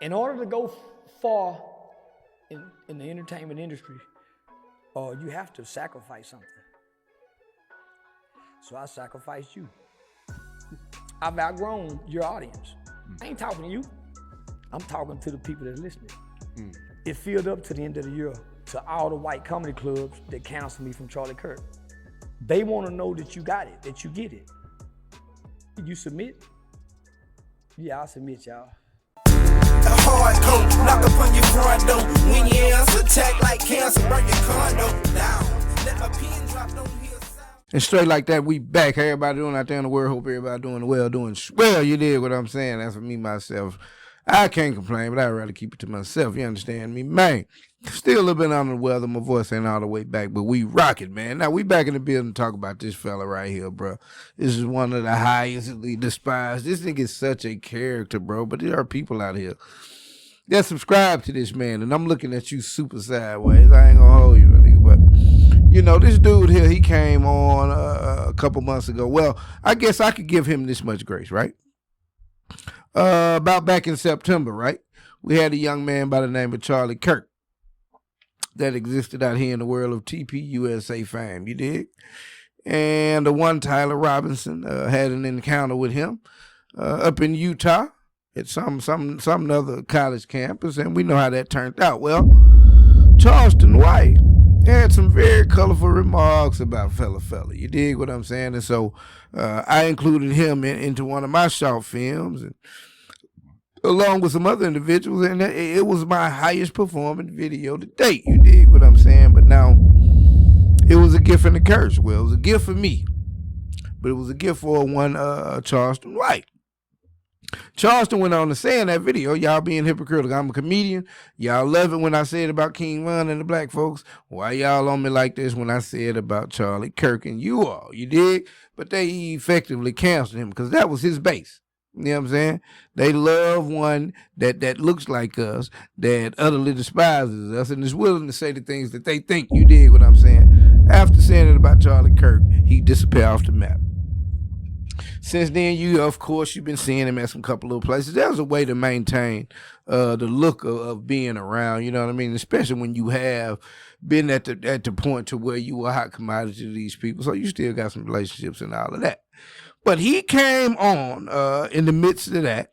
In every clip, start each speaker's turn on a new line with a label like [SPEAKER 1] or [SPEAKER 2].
[SPEAKER 1] In order to go far in the entertainment industry, you have to sacrifice something. So I sacrificed you. I've outgrown your audience. I ain't talking to you. I'm talking to the people that's listening. It filled up to the end of the year to all the white comedy clubs that canceled me from Charlie Kirk. They want to know that you got it, that you get it. You submit? Yeah, I'll submit, y'all.
[SPEAKER 2] A hard coat, knock up on your front door. When your ass attack like cancer, burn your condo down. Let my pen drop, don't hear sound.
[SPEAKER 3] And straight like that, we back. How everybody doing out there in the world? Hope everybody doing well, doing swell. You did what I'm saying. That's for me, myself. I can't complain, but I'd rather keep it to myself. You understand me? Man, still a little bit under the weather. My voice ain't all the way back, but we rock it, man. Now, we back in the building to talk about this fella right here, bro. This is one of the highestly despised. This nigga is such a character, bro, but there are people out here that subscribe to this man, and I'm looking at you super sideways. I ain't gonna hold you, nigga, but, you know, this dude here, he came on a couple months ago. Well, I guess I could give him this much grace, right? About back in September, right? We had a young man by the name of Charlie Kirk that existed out here in the world of TPUSA fame, you dig? And the one Tyler Robinson had an encounter with him up in Utah at some other college campus, and we know how that turned out. Well, Charleston White had some very colorful remarks about fella. You dig what I'm saying? And so I included him into one of my short films, and along with some other individuals, and it was my highest performing video to date. You dig what I'm saying? But now, it was a gift and a curse. Well, it was a gift for me, but it was a gift for one Charleston White. Charleston went on to say in that video, y'all being hypocritical. I'm a comedian. Y'all love it when I said about King Von and the black folks. Why y'all on me like this when I said about Charlie Kirk and you all? You dig? But they effectively canceled him because that was his base. You know what I'm saying? They love one that looks like us, that utterly despises us, and is willing to say the things that they think. You dig what I'm saying? After saying it about Charlie Kirk, he disappeared off the map. Since then, of course, you've been seeing him at some couple of places. There's a way to maintain the look of being around, you know what I mean? Especially when you have been at the point to where you were a hot commodity to these people. So you still got some relationships and all of that. But he came on in the midst of that,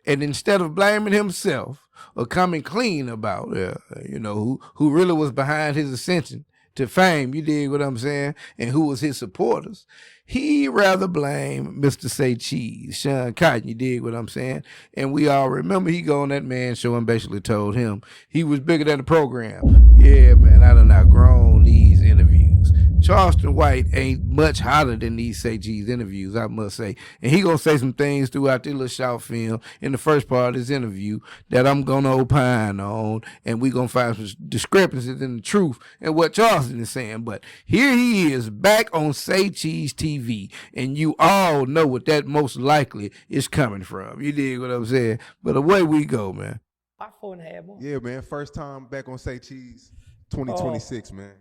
[SPEAKER 3] and instead of blaming himself or coming clean about, who really was behind his ascension to fame, you dig what I'm saying, and who was his supporters, he rather blamed Mr. Say Cheese, Sean Cotton, you dig what I'm saying? And we all remember he go on that man show and basically told him he was bigger than the program. Yeah, man, I done outgrown these interviews. Charleston White ain't much hotter than these Say Cheese interviews, I must say. And he gonna say some things throughout this little short film in the first part of this interview that I'm gonna opine on, and we gonna find some discrepancies in the truth and what Charleston is saying. But here he is back on Say Cheese TV, and you all know what that most likely is coming from. You dig what I'm saying? But away we go, man.
[SPEAKER 1] About 4.5 months.
[SPEAKER 4] Yeah, man. First time back on Say Cheese, 2026, man.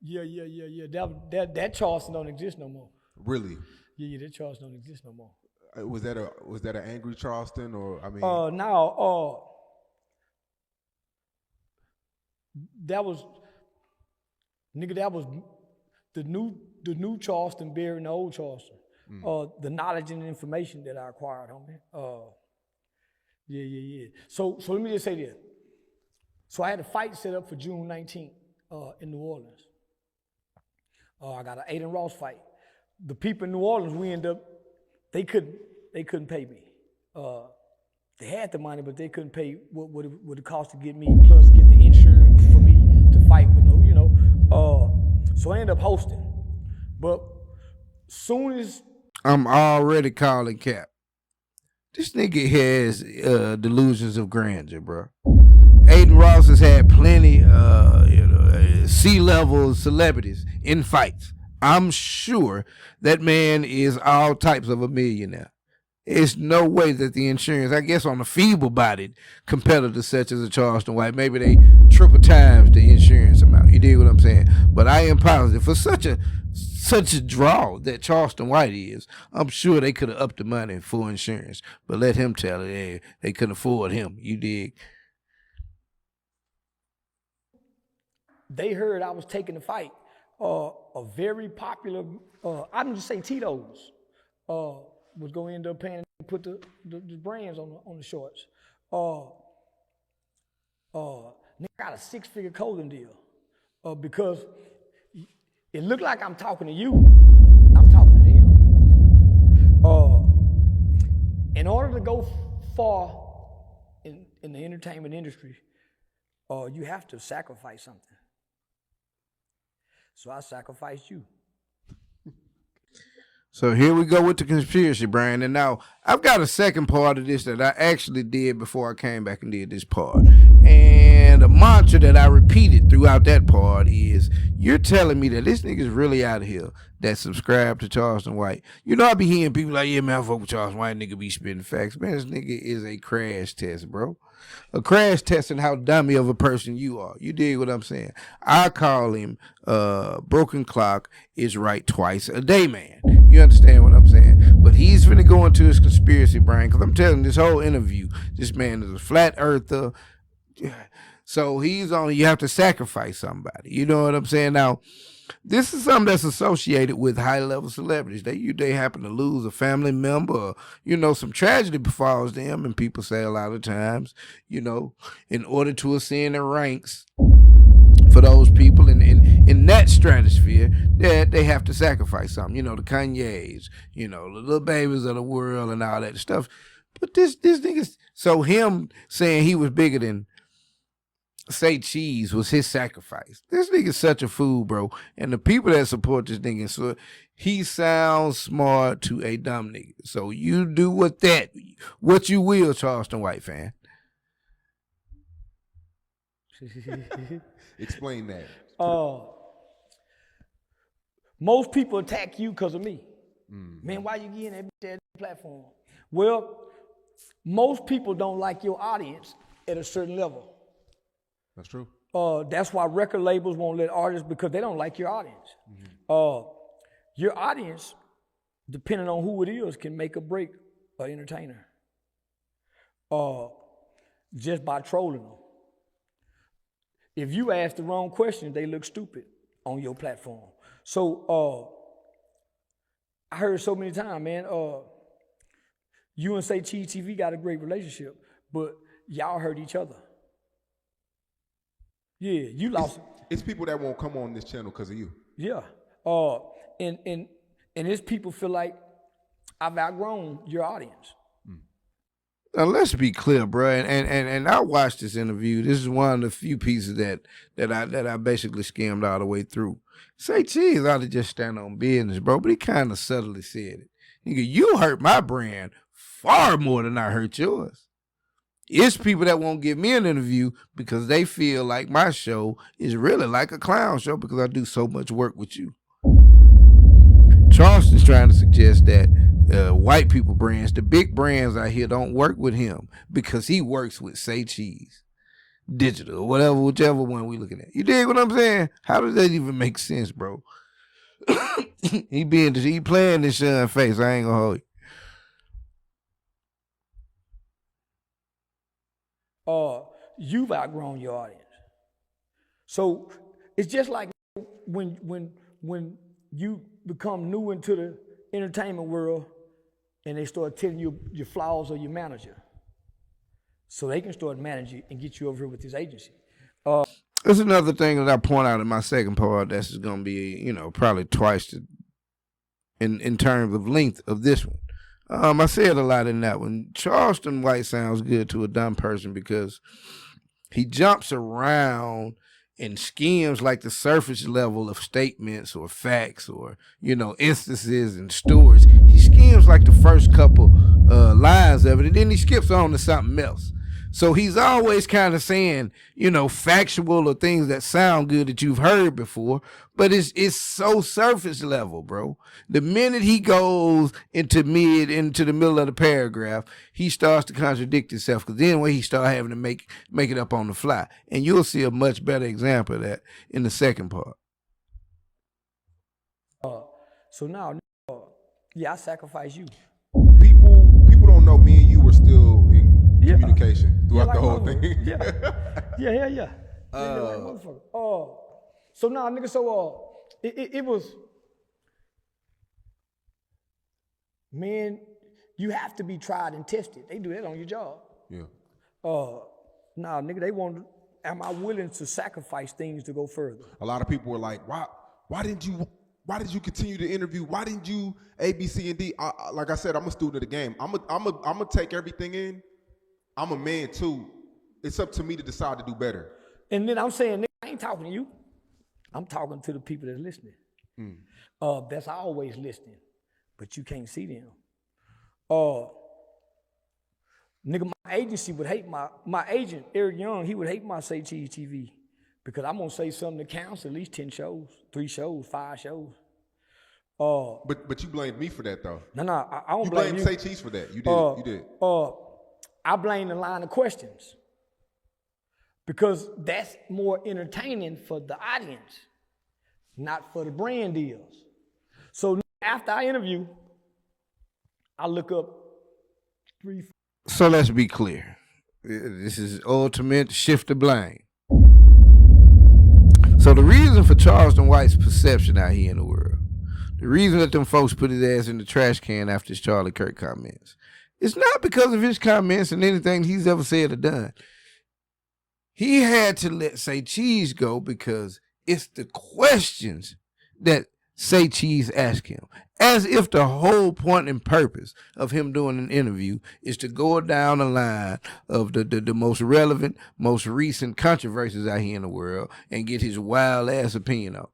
[SPEAKER 1] Yeah. That Charleston don't exist no more.
[SPEAKER 4] Really?
[SPEAKER 1] Yeah, that Charleston don't exist no more.
[SPEAKER 4] Was that an angry Charleston, or I mean?
[SPEAKER 1] No. That was the new Charleston burying the old Charleston. The knowledge and information that I acquired, homie. Yeah. So let me just say this. So I had a fight set up for June 19th in New Orleans. I got an Aiden Ross fight. The people in New Orleans, they couldn't pay me. They had the money, but they couldn't pay what it cost to get me, plus get the insurance for me to fight with so I ended up hosting. But soon as
[SPEAKER 3] I'm already calling cap. This nigga has delusions of grandeur, bro. Aiden Ross has had plenty C-level celebrities in fights. I'm sure that man is all types of a millionaire. It's no way that the insurance, I guess on a feeble-bodied competitor such as a Charleston White, maybe they triple times the insurance amount. You dig what I'm saying? But I am positive for such such a draw that Charleston White is, I'm sure they could have upped the money for insurance. But let him tell it, they couldn't afford him. You dig?
[SPEAKER 1] They heard I was taking the fight. A very popular, I'm just say Tito's, was going to end up paying to put the brands on the shorts. Nigga got a 6-figure clothing deal because it looked like I'm talking to you. I'm talking to them. In order to go far in the entertainment industry, you have to sacrifice something. So I sacrificed you.
[SPEAKER 3] So here we go with the conspiracy, Brian. And now I've got a second part of this that I actually did before I came back and did this part. And the mantra that I repeated throughout that part is, you're telling me that this nigga's really out of here that subscribe to Charleston White. You know, I be hearing people like, yeah, man, I fuck with Charleston White, nigga be spitting facts. Man, this nigga is a crash test, bro. A crash testing how dummy of a person you are. You dig what I'm saying? I call him broken clock is right twice a day, man. You understand what I'm saying? But he's finna go into his conspiracy brain, because I'm telling you, this whole interview, this man is a flat earther. So he's on, you have to sacrifice somebody. You know what I'm saying? Now, this is something that's associated with high-level celebrities. They happen to lose a family member, or, you know, some tragedy befalls them, and people say a lot of times, you know, in order to ascend in ranks for those people in that stratosphere, that they have to sacrifice something. You know, the Kanyes, you know, the little babies of the world and all that stuff. But this nigga, so him saying he was bigger than Say Cheese was his sacrifice. This nigga's such a fool, bro. And the people that support this nigga, so he sounds smart to a dumb nigga. So you do what you will, Charleston White fan.
[SPEAKER 4] Explain that.
[SPEAKER 1] Most people attack you because of me. Man, why you getting that platform? Well, most people don't like your audience at a certain level.
[SPEAKER 4] That's true.
[SPEAKER 1] That's why record labels won't let artists, because they don't like your audience. Your audience, depending on who it is, can make or break an entertainer just by trolling them. If you ask the wrong question, they look stupid on your platform. So I heard so many times, man, you and Say Cheese TV got a great relationship, but y'all hurt each other. Yeah, you lost.
[SPEAKER 4] It's people that won't come on this channel because of you.
[SPEAKER 1] Yeah. And it's people feel like I've outgrown your audience.
[SPEAKER 3] Now let's be clear, bro. And I watched this interview. This is one of the few pieces that I basically skimmed all the way through. Say Cheese ought to just stand on business, bro. But he kind of subtly said it. Nigga, you hurt my brand far more than I hurt yours. It's people that won't give me an interview because they feel like my show is really like a clown show because I do so much work with you. Charleston's trying to suggest that white people brands, the big brands out here, don't work with him because he works with Say Cheese, Digital, whichever one we looking at. You dig what I'm saying? How does that even make sense, bro? He playing this Sean face. I ain't gonna hold you.
[SPEAKER 1] You've outgrown your audience. So it's just like when you become new into the entertainment world and they start telling you your flaws of your manager, so they can start managing and get you over here with this agency.
[SPEAKER 3] There's another thing that I point out in my second part that's going to be, you know, probably twice in terms of length of this one. I said a lot in that one. Charleston White sounds good to a dumb person because he jumps around and skims like the surface level of statements or facts or, you know, instances and stories. He skims like the first couple lines of it, and then he skips on to something else. So he's always kind of saying, you know, factual or things that sound good that you've heard before, but it's so surface level, bro. The minute he goes into the middle of the paragraph, he starts to contradict himself, because then when he start having to make it up on the fly. And you'll see a much better example of that in the second part.
[SPEAKER 1] So now, yeah, I sacrifice you.
[SPEAKER 4] People don't know me and you were still in
[SPEAKER 1] Yeah.
[SPEAKER 4] communication throughout
[SPEAKER 1] like
[SPEAKER 4] the whole
[SPEAKER 1] motherfucker.
[SPEAKER 4] thing.
[SPEAKER 1] Yeah. Yeah, like motherfucker. So now, nigga, it was, man, you have to be tried and tested. They do that on your job.
[SPEAKER 4] Yeah.
[SPEAKER 1] Nah, nigga, they want, am I willing to sacrifice things to go further?
[SPEAKER 4] A lot of people were like, why did you continue to interview? Why didn't you A, B, C, and D? Like I said, I'm a student of the game. I'm gonna take everything in. I'm a man too. It's up to me to decide to do better.
[SPEAKER 1] And then I'm saying, nigga, I ain't talking to you. I'm talking to the people that's listening. That's always listening, but you can't see them. Nigga, my agency would hate my agent, Eric Young, he would hate my Say Cheese TV because I'm gonna say something that counts at least 10 shows, 3 shows, 5 shows.
[SPEAKER 4] But you blamed me for that though.
[SPEAKER 1] No, I don't
[SPEAKER 4] You
[SPEAKER 1] blame
[SPEAKER 4] blamed
[SPEAKER 1] you.
[SPEAKER 4] Say Cheese for that. You did.
[SPEAKER 1] I blame the line of questions because that's more entertaining for the audience, not for the brand deals. So after I interview, I look up 3.
[SPEAKER 3] So let's be clear. This is ultimate shift the blame. So the reason for Charleston White's perception out here in the world, the reason that them folks put his ass in the trash can after his Charlie Kirk comments, it's not because of his comments and anything he's ever said or done. He had to let Say Cheese go because it's the questions that Say Cheese asked him. As if the whole point and purpose of him doing an interview is to go down the line of the most relevant, most recent controversies out here in the world and get his wild ass opinion on.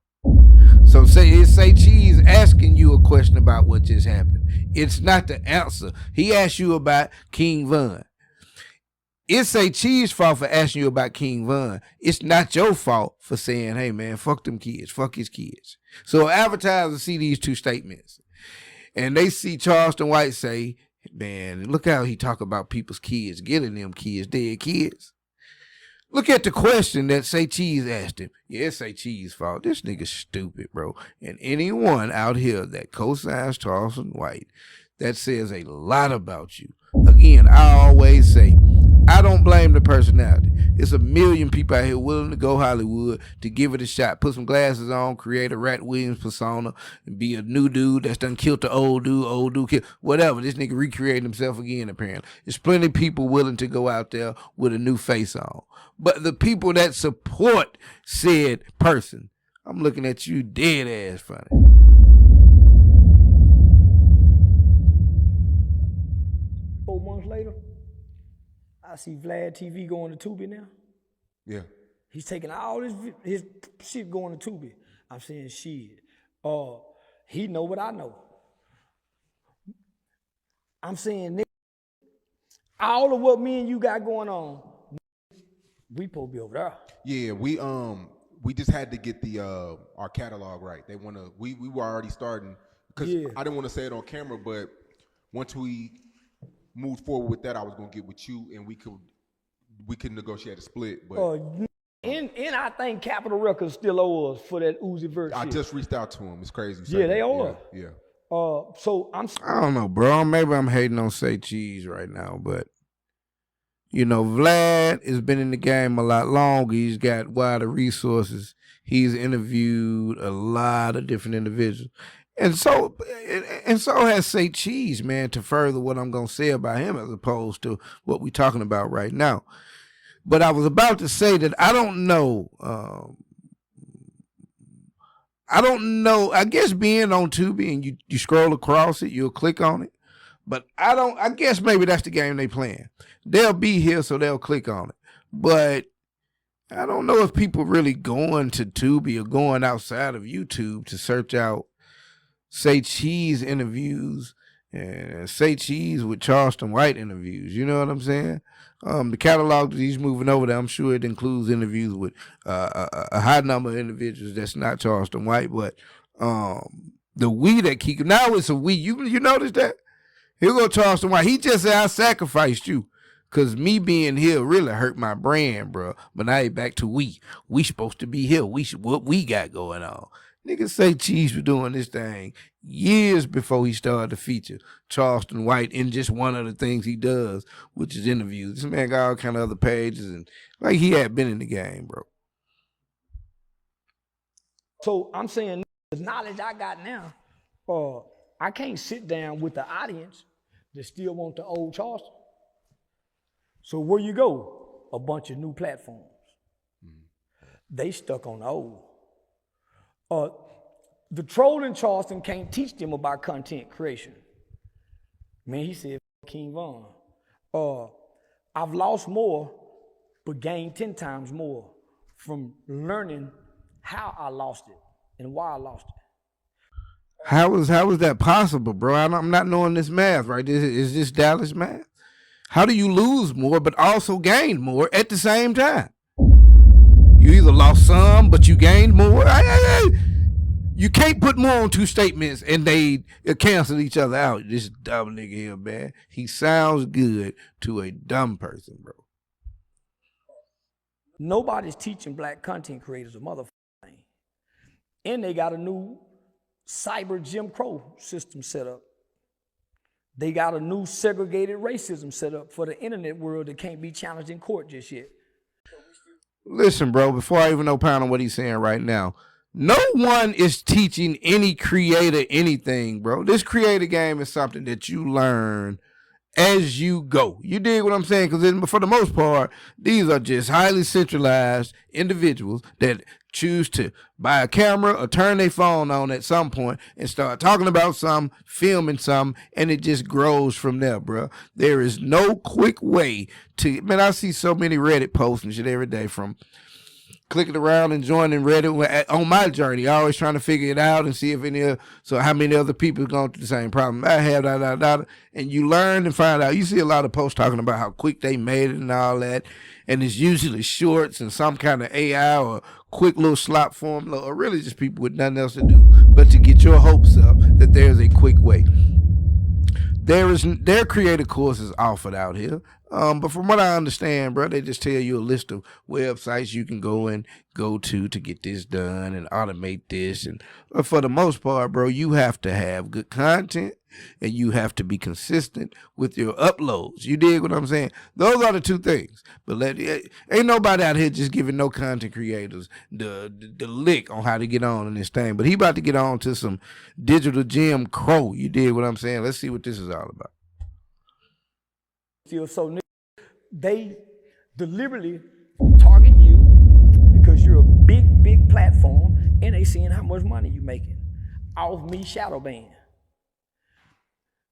[SPEAKER 3] So it's Say Cheese asking you a question about what just happened. It's not the answer. He asked you about King Von. It's Say Cheese fault for asking you about King Von. It's not your fault for saying, hey man, fuck them kids, fuck his kids. So advertisers see these two statements and they see Charleston White say, man, look how he talk about people's kids, getting them kids, dead kids. Look at the question that Say Cheese asked him. Yeah, it's Say Cheese fault. This nigga's stupid, bro. And anyone out here that co-signs Charleston White, that says a lot about you. Again, I always say, I don't blame the personality. It's a million people out here willing to go Hollywood to give it a shot. Put some glasses on, create a Rat Williams persona, and be a new dude that's done killed the old dude killed, whatever. This nigga recreating himself again, apparently. There's plenty of people willing to go out there with a new face on. But the people that support said person, I'm looking at you dead ass funny.
[SPEAKER 1] 4 months later, I see Vlad TV going to Tubi now.
[SPEAKER 4] Yeah.
[SPEAKER 1] He's taking all his shit going to Tubi. I'm saying shit. He know what I know. I'm saying, nigga, all of what me and you got going on, we supposed to be over there.
[SPEAKER 4] Yeah, we just had to get the our catalog right. They wanna we were already starting because I didn't want to say it on camera, but once we moved forward with that, I was gonna get with you and we could negotiate a split. But
[SPEAKER 1] and I think Capitol Records still owe us for that Uzi Vert shit.
[SPEAKER 4] I just reached out to him. It's crazy.
[SPEAKER 1] Yeah, they owe us.
[SPEAKER 4] Yeah.
[SPEAKER 1] So
[SPEAKER 3] I don't know, bro. Maybe I'm hating on Say Cheese right now, but you know, Vlad has been in the game a lot longer. He's got wider resources. He's interviewed a lot of different individuals. And so has Say Cheese, man, to further what I'm going to say about him as opposed to what we're talking about right now. But I was about to say that I don't know. I guess being on Tubi and you scroll across it, you'll click on it. But I guess maybe that's the game they playing. They'll be here, so they'll click on it. But I don't know if people really going to Tubi or going outside of YouTube to search out Say Cheese interviews and Say Cheese with Charleston White interviews. You know what I'm saying? The catalog that he's moving over there, I'm sure it includes interviews with a high number of individuals that's not Charleston White, but the we that keep now it's a we. You notice that? Here go Charleston White. He just said I sacrificed you. Cause me being here really hurt my brand, bro. But now he back to we. We supposed to be here. What we got going on. Niggas say Cheese was doing this thing years before he started to feature Charleston White in just one of the things he does, which is interviews. This man got all kind of other pages, and like he had been in the game, bro.
[SPEAKER 1] So I'm saying the knowledge I got now, I can't sit down with the audience that still want the old Charleston. So where you go? A bunch of new platforms. They stuck on the old. The troll in Charleston can't teach them about content creation. Man, he said, King Von. I've lost more, but gained 10 times more from learning how I lost it and why I lost it.
[SPEAKER 3] How is that possible, bro? I'm not knowing this math, right? Is this Dallas math? How do you lose more but also gain more at the same time? You either lost some, but you gained more. You can't put more on two statements and they cancel each other out. This dumb nigga here, man. He sounds good to a dumb person, bro.
[SPEAKER 1] Nobody's teaching black content creators a motherfucking thing. And they got a new cyber Jim Crow system set up. They got a new segregated racism set up for the internet world that can't be challenged in court just yet.
[SPEAKER 3] Listen, bro, before I even opine on what he's saying right now, no one is teaching any creator anything, bro. This creator game is something that you learn as you go. You dig what I'm saying? Because for the most part, these are just highly centralized individuals that choose to buy a camera or turn their phone on at some point and start talking about something, filming something, and it just grows from there, bro. There is no quick way to, man, I see so many Reddit posts and shit every day from clicking around and joining Reddit on my journey, always trying to figure it out and see if how many other people are going through the same problem I have, and you learn and find out. You see a lot of posts talking about how quick they made it and all that, and it's usually shorts and some kind of AI or quick little slop formula, or really just people with nothing else to do but to get your hopes up that there's a quick way. Their creative courses offered out here. But from what I understand, bro, they just tell you a list of websites you can go to get this done and automate this. And for the most part, bro, you have to have good content and you have to be consistent with your uploads. You dig what I'm saying? Those are the two things. But ain't nobody out here just giving no content creators the lick on how to get on in this thing. But he about to get on to some digital Jim Crow. You dig what I'm saying? Let's see what this is all about.
[SPEAKER 1] So they deliberately target you because you're a big platform and they seeing how much money you making off me shadow ban.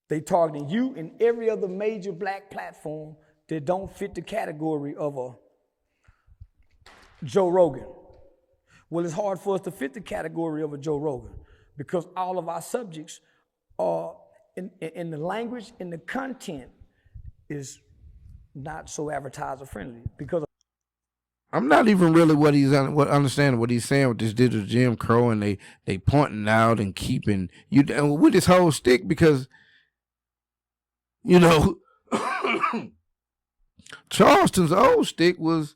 [SPEAKER 1] They targeting you and every other major black platform that don't fit the category of a Joe Rogan. Well, it's hard for us to fit the category of a Joe Rogan because all of our subjects are in the language and the content is not so advertiser friendly because
[SPEAKER 3] I'm not even really understanding what he's saying with this digital Jim Crow, and they pointing out and keeping you with this whole stick because Charleston's old stick was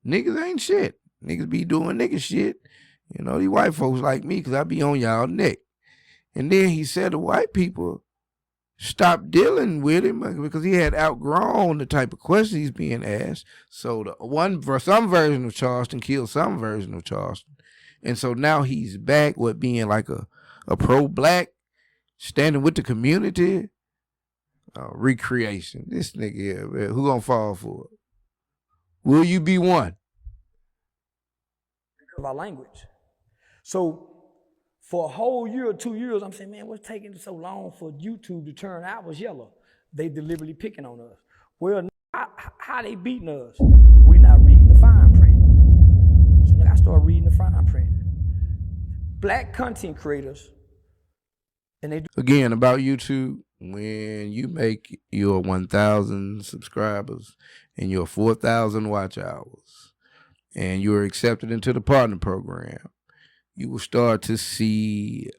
[SPEAKER 3] niggas ain't shit. Niggas be doing nigga shit. These white folks like me because I be on y'all neck. And then he said the white people stopped dealing with him because he had outgrown the type of questions he's being asked. So some version of Charleston killed some version of Charleston. And so now he's back with being like a pro-black, standing with the community, recreation. This nigga here, man, who gonna fall for it? Will you be one?
[SPEAKER 1] Because of our language. So for a whole year or 2 years, I'm saying, man, what's taking so long for YouTube to turn ours yellow? They deliberately picking on us. Well, how they beating us? We not reading the fine print. So I started reading the fine print. Black content creators, and they do.
[SPEAKER 3] Again, about YouTube, when you make your 1,000 subscribers and your 4,000 watch hours, and you're accepted into the partner program, you will start to see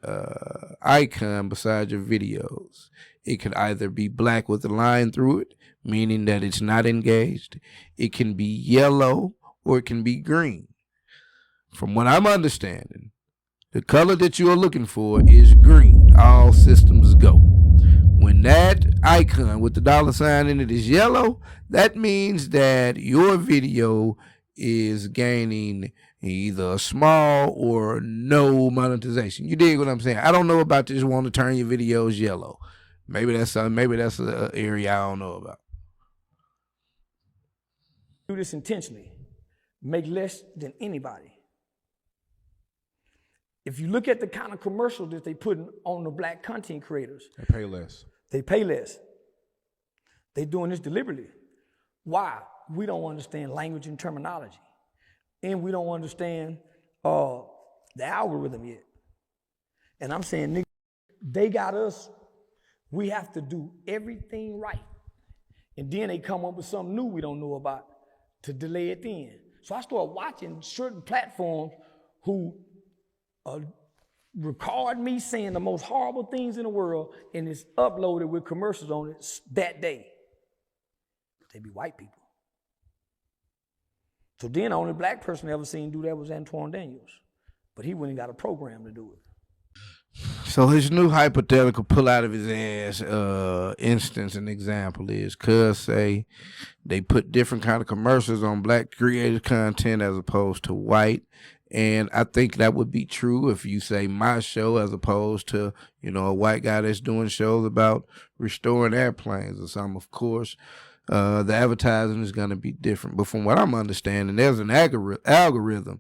[SPEAKER 3] icon beside your videos. It could either be black with a line through it, meaning that it's not engaged. It can be yellow or it can be green. From what I'm understanding, The color that you are looking for is green. All systems go. When that icon with the $ in it is yellow, that means that your video is gaining either a small or no monetization. You dig what I'm saying? I don't know about this want to turn your videos yellow. Maybe that's an area I don't know about.
[SPEAKER 1] Do this intentionally. Make less than anybody. If you look at the kind of commercials that they put on the black content creators,
[SPEAKER 4] They pay less.
[SPEAKER 1] they pay less. They doing this deliberately. Why? We don't understand language and terminology. And we don't understand the algorithm yet. And I'm saying, nigga, they got us. We have to do everything right. And then they come up with something new we don't know about to delay it then. So I started watching certain platforms who record me saying the most horrible things in the world, and it's uploaded with commercials on it that day. They be white people. So then the only black person I ever seen do that was Antoine Daniels. But he went and got a program to do it.
[SPEAKER 3] So his new hypothetical pull out of his ass instance and example is cuz say they put different kind of commercials on black creative content as opposed to white. And I think that would be true if you say my show as opposed to, a white guy that's doing shows about restoring airplanes or something. Of course, the advertising is going to be different. But from what I'm understanding, there's an algorithm,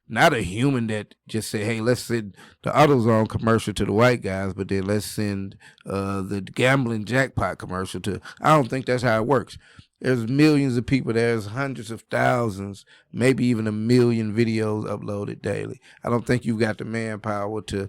[SPEAKER 3] not a human that just say, hey, let's send the AutoZone commercial to the white guys, but then let's send the gambling jackpot commercial to. I don't think that's how it works. There's millions of people. There's hundreds of thousands, maybe even 1 million videos uploaded daily. I don't think you've got the manpower to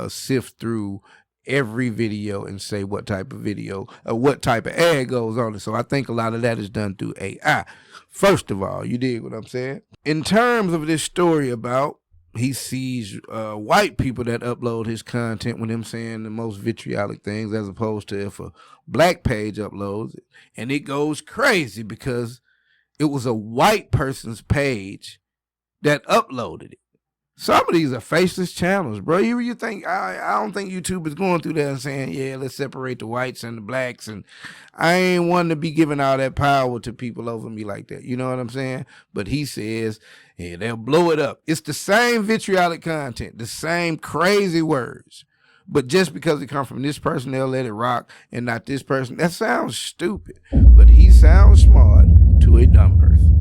[SPEAKER 3] sift through every video and say what type of video or what type of ad goes on it. So I think a lot of that is done through AI. First of all, you dig what I'm saying? In terms of this story about he sees white people that upload his content with him saying the most vitriolic things as opposed to if a black page uploads it. And it goes crazy because it was a white person's page that uploaded it. Some of these are faceless channels, bro. You think I don't think YouTube is going through that and saying, yeah, let's separate the whites and the blacks. And I ain't one to be giving all that power to people over me like that. You know what I'm saying? But he says, yeah, they'll blow it up. It's the same vitriolic content, the same crazy words. But just because it comes from this person, they'll let it rock and not this person. That sounds stupid. But he sounds smart to a dumb person.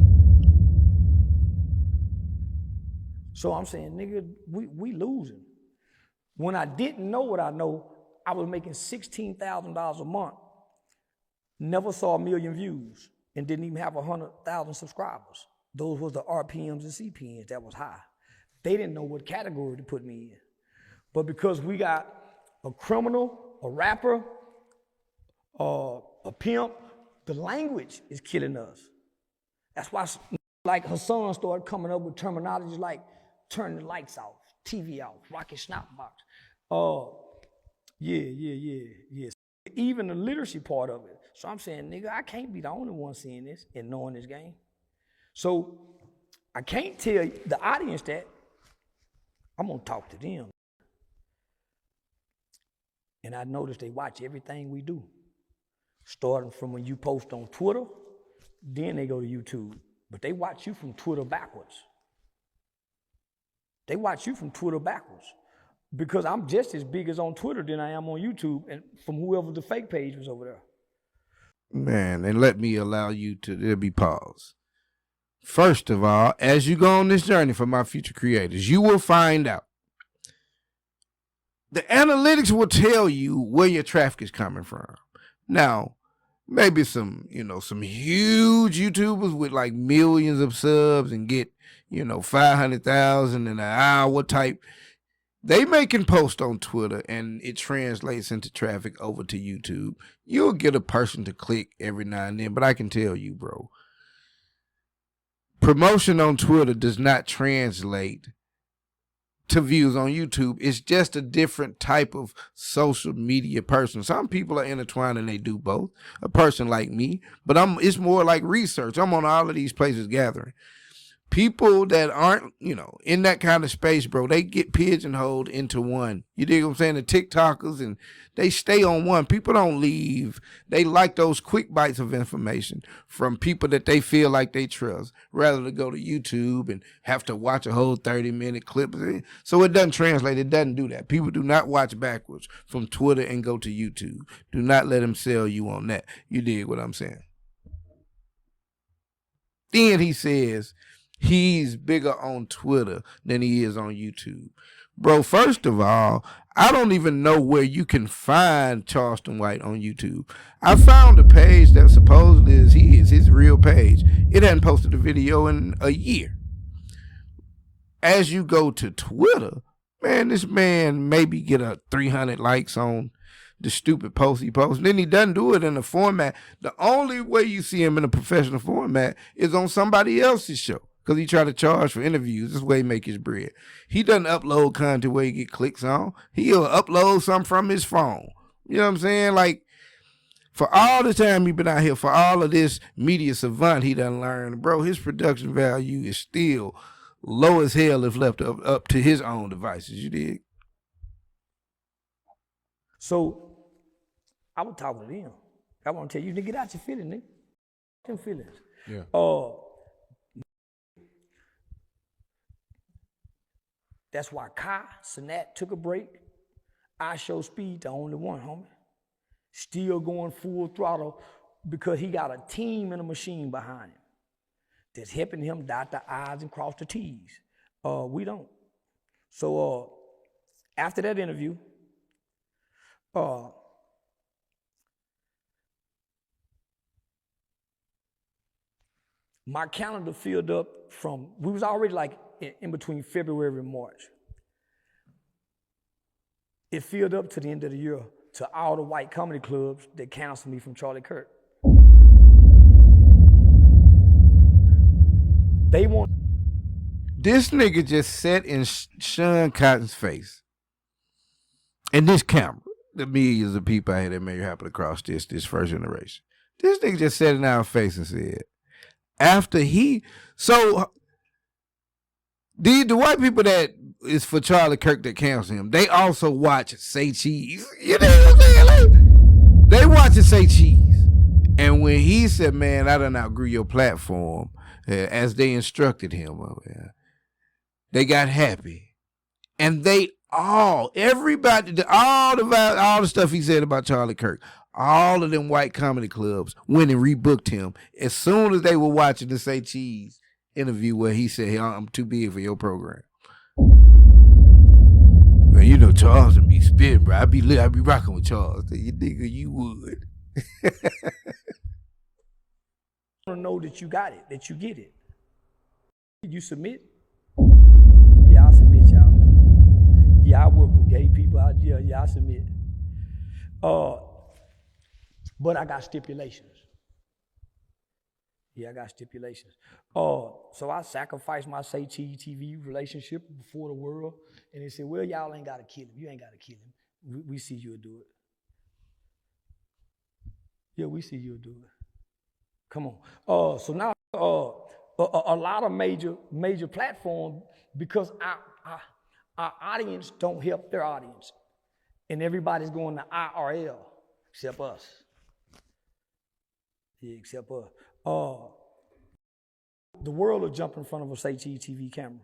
[SPEAKER 1] So I'm saying, nigga, we losing. When I didn't know what I know, I was making $16,000 a month, never saw 1 million views, and didn't even have 100,000 subscribers. Those was the RPMs and CPNs that was high. They didn't know what category to put me in. But because we got a criminal, a rapper, a pimp, the language is killing us. That's why like Hassan started coming up with terminology like turn the lights off, TV off, rocket snap box. Yeah. Even the literacy part of it. So I'm saying, nigga, I can't be the only one seeing this and knowing this game. So I can't tell the audience that. I'm gonna talk to them. And I noticed they watch everything we do. Starting from when you post on Twitter, then they go to YouTube. But they watch you from Twitter backwards. They watch you from Twitter backwards. Because I'm just as big as on Twitter than I am on YouTube and from whoever the fake page was over there.
[SPEAKER 3] Man, and let me allow you to, there'll be pause. First of all, as you go on this journey for my future creators, you will find out. The analytics will tell you where your traffic is coming from. Now, maybe some huge YouTubers with like millions of subs and get, 500,000 in an hour type. They can post on Twitter and it translates into traffic over to YouTube. You'll get a person to click every now and then, but I can tell you, bro, promotion on Twitter does not translate to views on YouTube. It's just a different type of social media person. Some people are intertwined and they do both. A person like me, but it's more like research. I'm on all of these places gathering. people that aren't, in that kind of space, bro, they get pigeonholed into one. You dig what I'm saying? The TikTokers, and they stay on one. People don't leave. They like those quick bites of information from people that they feel like they trust, rather than go to YouTube and have to watch a whole 30-minute clip. So it doesn't translate. It doesn't do that. People do not watch backwards from Twitter and go to YouTube. Do not let them sell you on that. You dig what I'm saying? Then he says he's bigger on Twitter than he is on YouTube. Bro, first of all, I don't even know where you can find Charleston White on YouTube. I found a page that supposedly is his real page. It hadn't posted a video in a year. As you go to Twitter, man, this man maybe get 300 likes on the stupid post he posts. Then he doesn't do it in a format. The only way you see him in a professional format is on somebody else's show, because he try to charge for interviews. This way he make his bread. He doesn't upload content where he get clicks on. He'll upload something from his phone. You know what I'm saying? Like, for all the time he been out here, for all of this media savant he done learned, bro, his production value is still low as hell if left up to his own devices. You dig?
[SPEAKER 1] So I was talking to them. I want to tell you, nigga, get out your feelings, nigga. Them feelings.
[SPEAKER 4] Yeah.
[SPEAKER 1] That's why Kai Sinat took a break. I Show Speed, the only one, homie. Still going full throttle because he got a team and a machine behind him that's helping him dot the I's and cross the T's. We don't. So after that interview, my calendar filled up we was already like in between February and March. It filled up to the end of the year to all the white comedy clubs that canceled me from Charlie Kirk. They want.
[SPEAKER 3] This nigga just sat in Sean Cotton's face. And this camera, the millions of people out here that may happen across this first generation. This nigga just sat in our face and said, so the white people that is for Charlie Kirk that cancel him, they also watch Say Cheese. You know what I'm saying? Like, they watch it Say Cheese. And when he said, man, I done outgrew your platform, as they instructed him, they got happy. And everybody, all the stuff he said about Charlie Kirk, all of them white comedy clubs went and rebooked him as soon as they were watching the Say Cheese interview where he said, hey, I'm too big for your program. Man, you know Charles would be spitting, bro. I'd be rocking with Charles. You nigga, you would.
[SPEAKER 1] I want to know that you got it, that you get it. You submit? Yeah, I submit, y'all. Yeah, I work with gay people out there. Yeah, I submit. But I got stipulations. Yeah, I got stipulations. So I sacrificed my Say Cheese TV relationship before the world, and they said, well, y'all ain't got to kill him. You ain't got to kill him. We see you'll do it. Yeah, we see you'll do it. Come on. So now a lot of major platforms, because our audience don't help their audience, and everybody's going to IRL except us. Yeah, except us. The world will jump in front of a Say Cheese TV camera.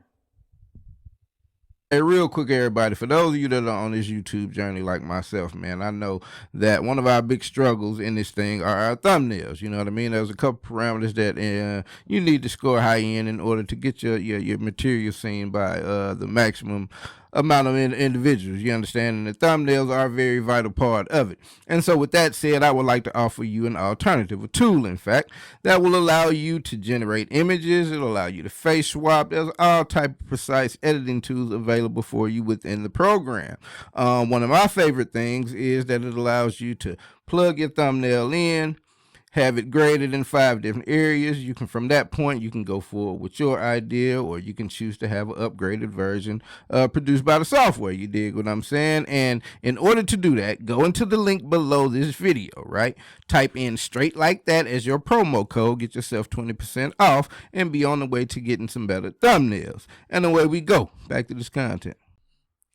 [SPEAKER 3] Hey, real quick, everybody, for those of you that are on this YouTube journey like myself, man, I know that one of our big struggles in this thing are our thumbnails. You know what I mean? There's a couple parameters that you need to score high in order to get your material seen by the maximum amount of individuals. You understand? And the thumbnails are a very vital part of it. And so with that said, I would like to offer you an alternative, a tool, in fact, that will allow you to generate images. It'll allow you to face swap. There's all type of precise editing tools available for you within the program. One of my favorite things is that it allows you to plug your thumbnail in, have it graded in 5 different areas. You can, from that point, you can go forward with your idea, or you can choose to have an upgraded version produced by the software. You dig what I'm saying? And in order to do that, go into the link below this video, right? Type in straight like that as your promo code, get yourself 20% off, and be on the way to getting some better thumbnails. And away we go. Back to this content.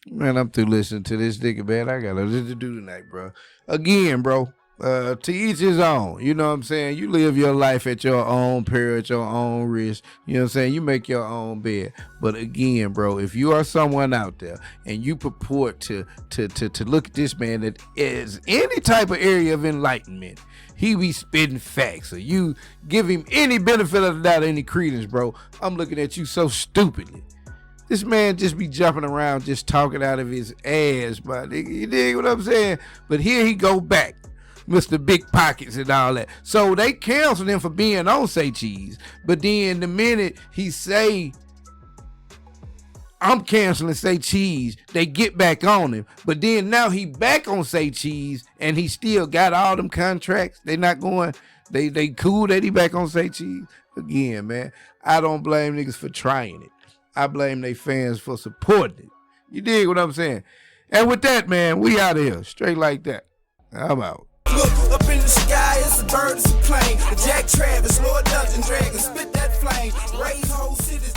[SPEAKER 3] Man, I'm through listening to this nigga, man. I got nothing to do tonight, bro. Again, bro, to each his own. You know what I'm saying? You live your life at your own peril, at your own risk. You know what I'm saying? You make your own bed. But again, bro, if you are someone out there and you purport to look at this man that is any type of area of enlightenment, he be spitting facts, or you give him any benefit of the doubt, any credence, bro, I'm looking at you so stupidly. This man just be jumping around, just talking out of his ass, my nigga. You dig what I'm saying? But here he go back, Mr. Big Pockets and all that. So they canceled him for being on Say Cheese. But then the minute he say, I'm canceling Say Cheese, they get back on him. But then now he back on Say Cheese, and he still got all them contracts. They not going, they cool that he back on Say Cheese. Again, man, I don't blame niggas for trying it. I blame they fans for supporting it. You dig what I'm saying? And with that, man, we out of here. Straight like that. I'm out.
[SPEAKER 2] Look up in the sky, it's a bird, it's a plane. The Jack Travis, Lord Dungeon Dragon, spit that flame. Raise whole city.